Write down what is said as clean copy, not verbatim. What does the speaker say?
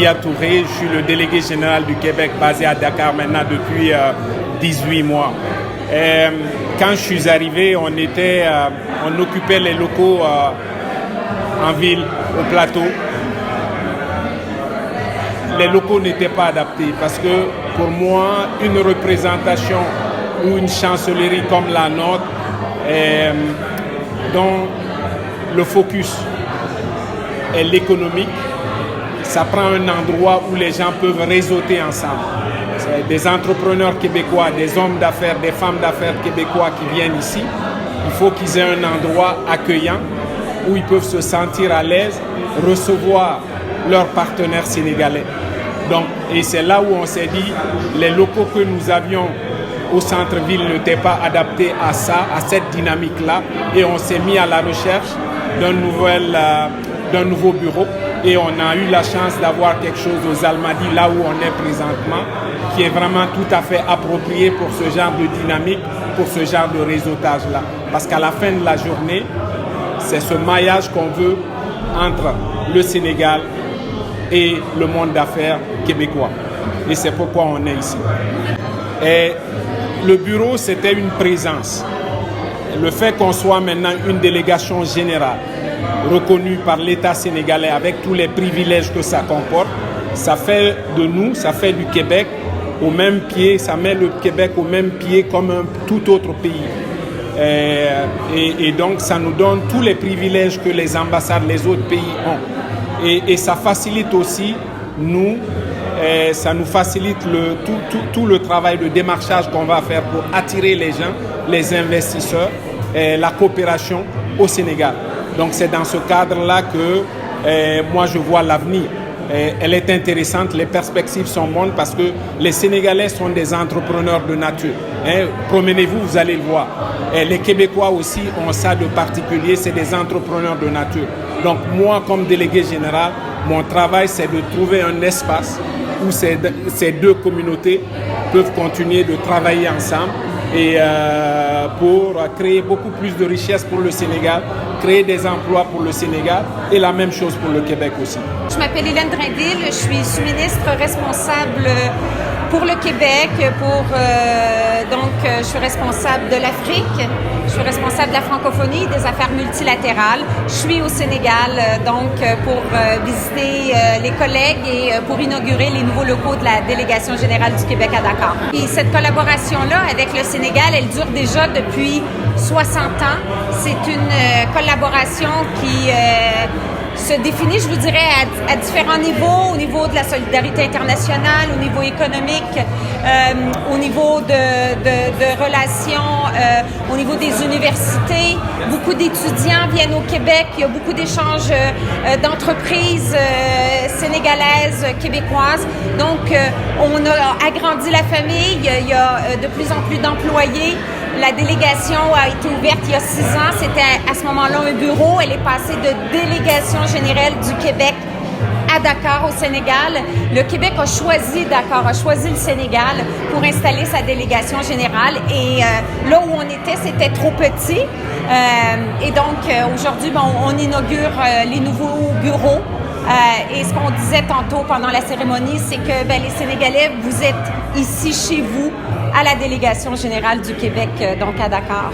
Yaya Touré, je suis le délégué général du Québec basé à Dakar maintenant depuis 18 mois. Quand je suis arrivé, on occupait les locaux en ville, au plateau. Les locaux n'étaient pas adaptés parce que pour moi, une représentation ou une chancellerie comme la nôtre, dont le focus est l'économique, ça prend un endroit où les gens peuvent réseauter ensemble. C'est des entrepreneurs québécois, des hommes d'affaires, des femmes d'affaires québécois qui viennent ici. Il faut qu'ils aient un endroit accueillant où ils peuvent se sentir à l'aise, recevoir leurs partenaires sénégalais. Donc, et c'est là où on s'est dit, les locaux que nous avions au centre-ville n'étaient pas adaptés à ça, à cette dynamique-là. Et on s'est mis à la recherche d'un nouveau bureau. Et on a eu la chance d'avoir quelque chose aux Almadies, là où on est présentement, qui est vraiment tout à fait approprié pour ce genre de dynamique, pour ce genre de réseautage-là. Parce qu'à la fin de la journée, c'est ce maillage qu'on veut entre le Sénégal et le monde d'affaires québécois. Et c'est pourquoi on est ici. Et le bureau, c'était une présence. Le fait qu'on soit maintenant une délégation générale, reconnue par l'État sénégalais avec tous les privilèges que ça comporte, ça fait de nous, ça fait du Québec au même pied, ça met le Québec au même pied comme un tout autre pays. Et donc, ça nous donne tous les privilèges que les ambassades, les autres pays ont. Et ça facilite aussi, ça nous facilite tout le travail de démarchage qu'on va faire pour attirer les gens, les investisseurs, la coopération au Sénégal. Donc c'est dans ce cadre-là que moi je vois l'avenir. Elle est intéressante, les perspectives sont bonnes parce que les Sénégalais sont des entrepreneurs de nature. Promenez-vous, vous allez le voir. Les Québécois aussi ont ça de particulier, c'est des entrepreneurs de nature. Donc moi, comme délégué général, mon travail c'est de trouver un espace où ces deux communautés peuvent continuer de travailler ensemble et pour créer beaucoup plus de richesses pour le Sénégal, créer des emplois pour le Sénégal et la même chose pour le Québec aussi. Je m'appelle Hélène Drainville, je suis sous-ministre responsable pour le Québec, donc je suis responsable de l'Afrique, je suis responsable de la francophonie, des affaires multilatérales. Je suis au Sénégal donc pour visiter les collègues et pour inaugurer les nouveaux locaux de la délégation générale du Québec à Dakar. Et cette collaboration-là avec le Sénégal, elle dure déjà depuis 60 ans. C'est une collaboration qui se définit, je vous dirais, à différents niveaux, au niveau de la solidarité internationale, au niveau économique, au niveau de relations, au niveau des universités. Beaucoup d'étudiants viennent au Québec, il y a beaucoup d'échanges d'entreprises sénégalaises, québécoises. Donc, on a agrandi la famille, il y a de plus en plus d'employés. La délégation a été ouverte il y a 6 ans. C'était à ce moment-là un bureau. Elle est passée de délégation générale du Québec à Dakar, au Sénégal. Le Québec a choisi Dakar, a choisi le Sénégal pour installer sa délégation générale. Et là où on était, c'était trop petit. Et donc, aujourd'hui, on inaugure les nouveaux bureaux. Et ce qu'on disait tantôt pendant la cérémonie, c'est que les Sénégalais, vous êtes ici chez vous, à la délégation générale du Québec, donc à Dakar.